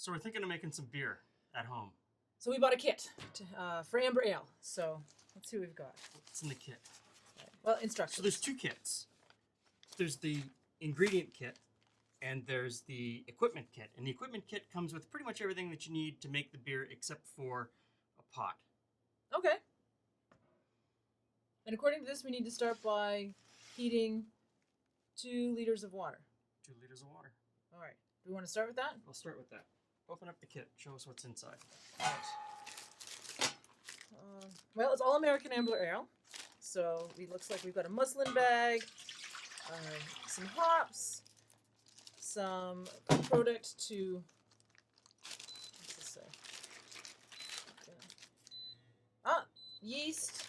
So we're thinking of making some beer at home. So we bought a kit for amber ale. So let's see what we've got. What's in the kit? Well, instructions. So there's two kits. There's the ingredient kit and there's the equipment kit. And the equipment kit comes with pretty much everything that you need to make the beer except for a pot. Okay. And according to this, we need to start by heating 2 liters of water. 2 liters of water. All right. Do we want to start with that? I'll start with that. Open up the kit. Show us what's inside. All right. Well, it's all American amber ale. So it looks like we've got a muslin bag, some hops, some product to, what's this say? Yeast,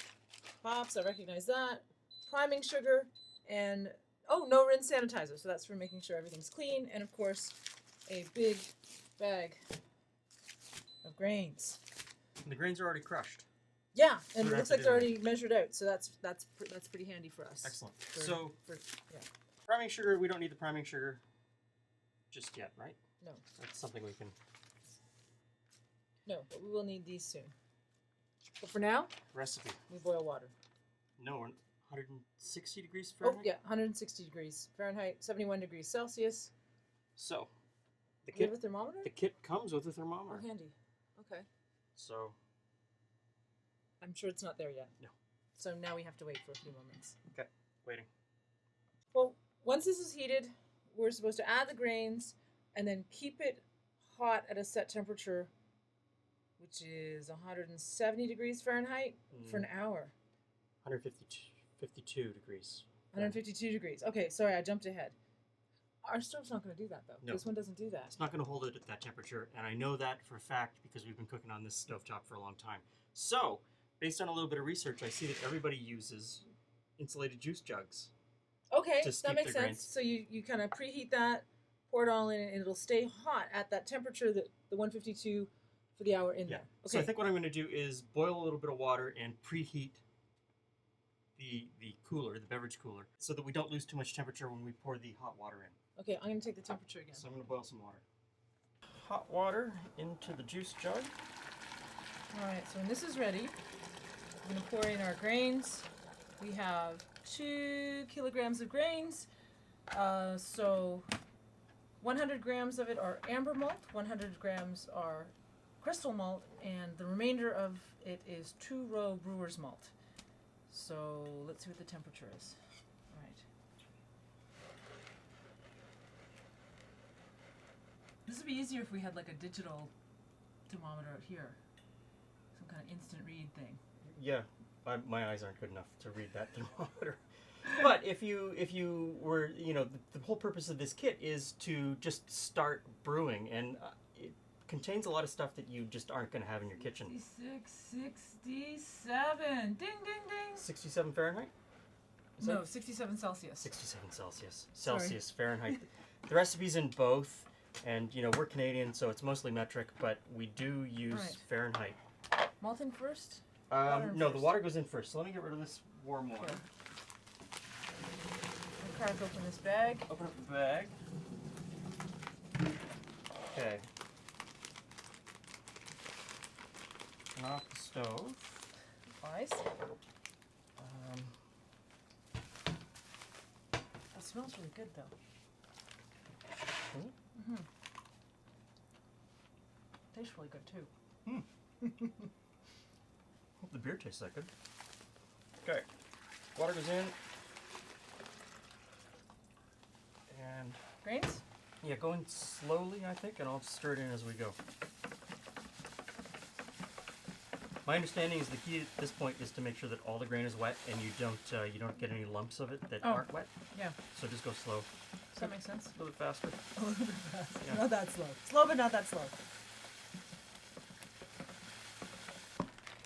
hops, I recognize that, priming sugar, and, oh, no rinse sanitizer. So that's for making sure everything's clean. And of course, a big bag of grains. And the grains are already crushed. Yeah, and So it looks like they're already measured out, so that's pretty handy for us. Excellent. Yeah. Priming sugar, we don't need the priming sugar just yet, right? No. That's something we can... No, but we will need these soon. But for now, Recipe. we boil water. No, 160 degrees Oh, Fahrenheit? yeah, 160 degrees Fahrenheit, 71 degrees Celsius. So, the Do you kit, have a thermometer? the kit comes with a thermometer. Oh, handy. Okay. So, I'm sure it's not there yet. No. So now we have to wait for a few moments. okay, waiting. Well, once this is heated, we're supposed to add the grains and then keep it hot at a set temperature, which is 170 degrees Fahrenheit for an hour. 152 degrees. 152 degrees. Okay, sorry, I jumped ahead. Our stove's not going to do that, though. No. This one doesn't do that. It's not going to hold it at that temperature, and I know that for a fact because we've been cooking on this stovetop for a long time. So, based on a little bit of research, I see that everybody uses insulated juice jugs. Okay, to that steep makes their sense. grains. So you kind of preheat that, pour it all in, and it'll stay hot at that temperature, the 152 for the hour in Yeah. there. Okay. So I think what I'm going to do is boil a little bit of water and preheat the cooler, the beverage cooler, so that we don't lose too much temperature when we pour the hot water in. Okay, I'm going to take the temperature again. So I'm going to boil some water. Hot water into the juice jug. All right, so when this is ready, we're going to pour in our grains. We have 2 kilograms of grains. So 100 grams of it are amber malt, 100 grams are crystal malt, and the remainder of it is 2-row brewer's malt. So let's see what the temperature is. All right. This would be easier if we had like a digital thermometer out here. Some kind of instant read thing. Yeah, my eyes aren't good enough to read that thermometer. But if you were, the whole purpose of this kit is to just start brewing, and it contains a lot of stuff that you just aren't going to have in your kitchen. 67. Ding, ding, ding. 67 Fahrenheit? Is No, that- 67 Celsius. 67 Celsius. Sorry. Celsius, Fahrenheit. The recipe's in both, and we're Canadian, so it's mostly metric, but we do use Right. Fahrenheit. Malt in first? Water in No, the first. water goes in first. So let me get rid of this warm water. Okay. I'll crack open this bag. Open up the bag. Okay. Turn off the stove. Ice. That smells really good, though. Cool. Tastes really good, too. Hope the beer tastes that good. Okay. Water goes in. And Grains? yeah, go in slowly, I think, and I'll stir it in as we go. My understanding is the key at this point is to make sure that all the grain is wet and you don't get any lumps of it that Oh. aren't wet. Yeah. So just go slow. Does that make sense? A little bit faster. Yeah. Not that slow. Slow, but not that slow.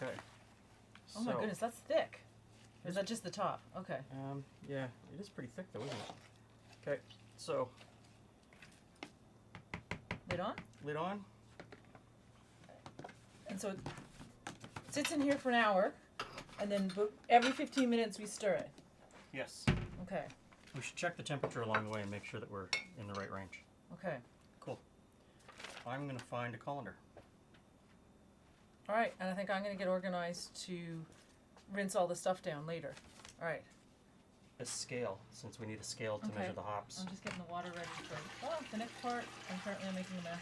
Okay. Oh my goodness, that's thick. Or is that just the top? Okay. Yeah, it is pretty thick though, isn't it? Okay, so Lid on? lid on. And so it sits in here for an hour, and then every 15 minutes we stir it. Yes. Okay. We should check the temperature along the way and make sure that we're in the right range. Okay. Cool. I'm going to find a colander. All right, and I think I'm going to get organized to rinse all the stuff down later. All right. A scale, since we need a scale to Okay. measure the hops. I'm just getting the water ready for the next part. And currently I'm making a mess.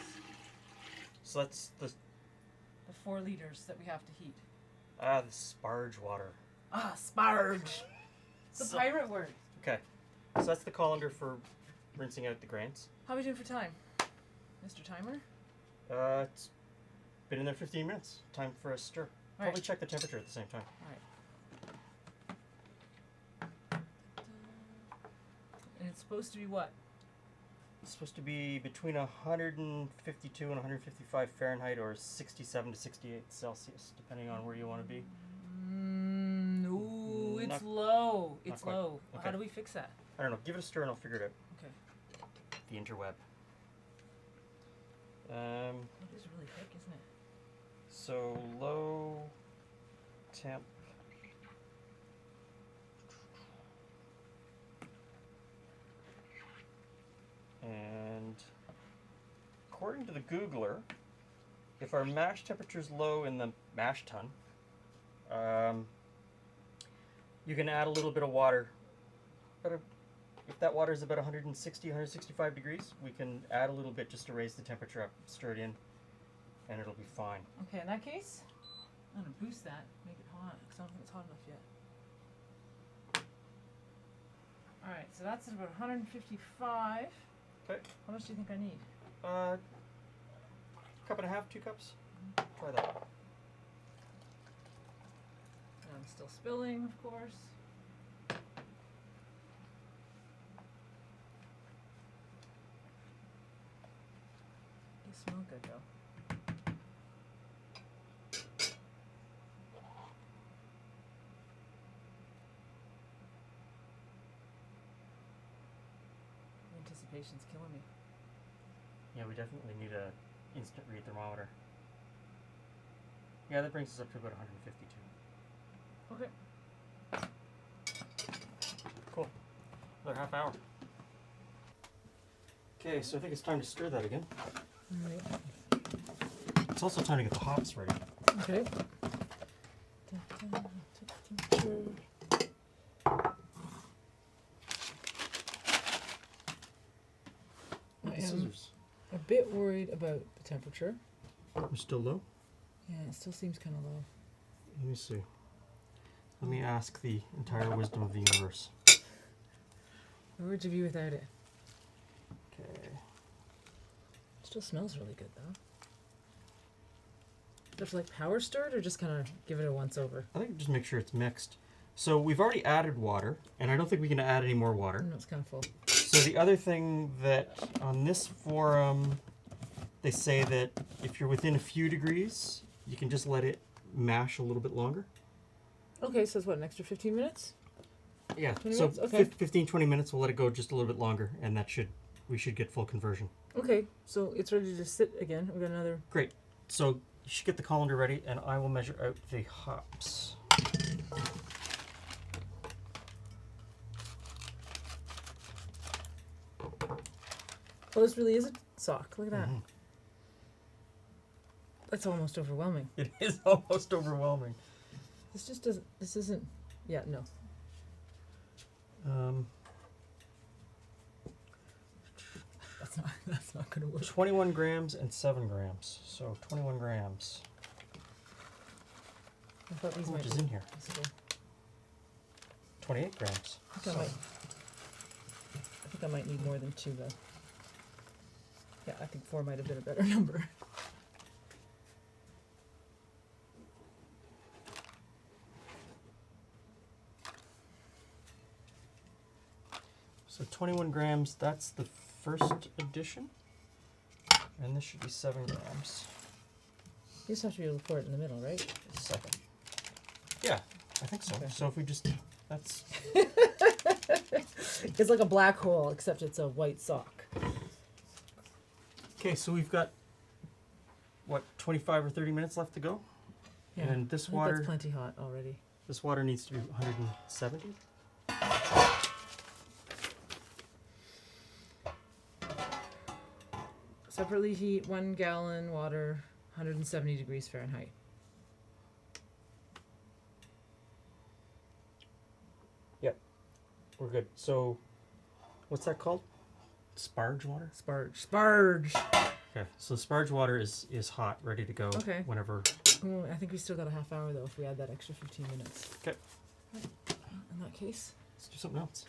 So that's the The 4 liters that we have to heat. the Sparge water. Ah, Sparge. It's a So- pirate word. Okay, so that's the colander for rinsing out the grains. How are we doing for time, Mr. Timer? It's been in there 15 minutes. Time for a stir. All Probably right. check the temperature at the same time. All right. And it's supposed to be what? It's supposed to be between 152 and 155 Fahrenheit or 67 to 68 Celsius, depending on where you want to be. No, it's Not- low. not It's quite. low. How Okay. do we fix that? I don't know. Give it a stir and I'll figure it out. Okay. The interweb. It is really thick, isn't it? So low temp. And according to the Googler, if our mash temperature is low in the mash tun, you can add a little bit of water. But if that water is about 160, 165 degrees, we can add a little bit just to raise the temperature up, stir it in, and it'll be fine. Okay, in that case, I'm going to boost that, make it hot, because I don't think it's hot enough yet. Alright, so that's at about 155. Okay. How much do you think I need? Cup and a half, 2 cups. Try that. And I'm still spilling, of course. You smell good, though. Anticipation's killing me. Yeah, we definitely need a instant read thermometer. Yeah, that brings us up to about 152. Okay. Cool. Another half hour. Okay, so I think it's time to stir that again. Alright. It's also time to get the hops ready. Okay. I am Scissors. a bit worried about the temperature. We're still low? Yeah, it still seems kind of low. Let me see. Let me ask the entire wisdom of the universe. Where would you be without it? Okay. Still smells really good though. Just like power stirred or just kind of give it a once over? I think just make sure it's mixed. So we've already added water, and I don't think we can add any more water. No, it's kind of full. So the other thing that on this forum, they say that if you're within a few degrees, you can just let it mash a little bit longer. Okay, so it's what, an extra 15 minutes? Yeah, 20 so minutes? Okay. 15, 20 minutes, we'll let it go just a little bit longer, and we should get full conversion. Okay, so it's ready to sit again. We've got another. Great. So you should get the colander ready, and I will measure out the hops. Oh, this really is a sock. Look at that. Mhm. That's almost overwhelming. It is almost overwhelming. This just doesn't. This isn't. Yeah, no. That's not gonna work. 21 grams and 7 grams. So 21 grams. I thought these How might much is be in here? possible. 28 grams. I think I might need more than 2 though. Yeah, I think 4 might have been a better number. So 21 grams, that's the first addition. And this should be 7 grams. You just have to be able to pour it in the middle, right? Second. Yeah, I think so. Okay. So if we just, that's, It's like a black hole, except it's a white sock. okay, so we've got, what, 25 or 30 minutes left to go? Yeah, And this I think water, that's plenty hot already. this water needs to be 170. Separately heat 1 gallon water, 170 degrees Fahrenheit. We're good. So, what's that called? Sparge water? Sparge. Okay, so Sparge water is hot, ready to go. Okay. Whenever. Ooh, I think we still got a half hour though if we add that extra 15 minutes. Okay. In that case. Let's do something else.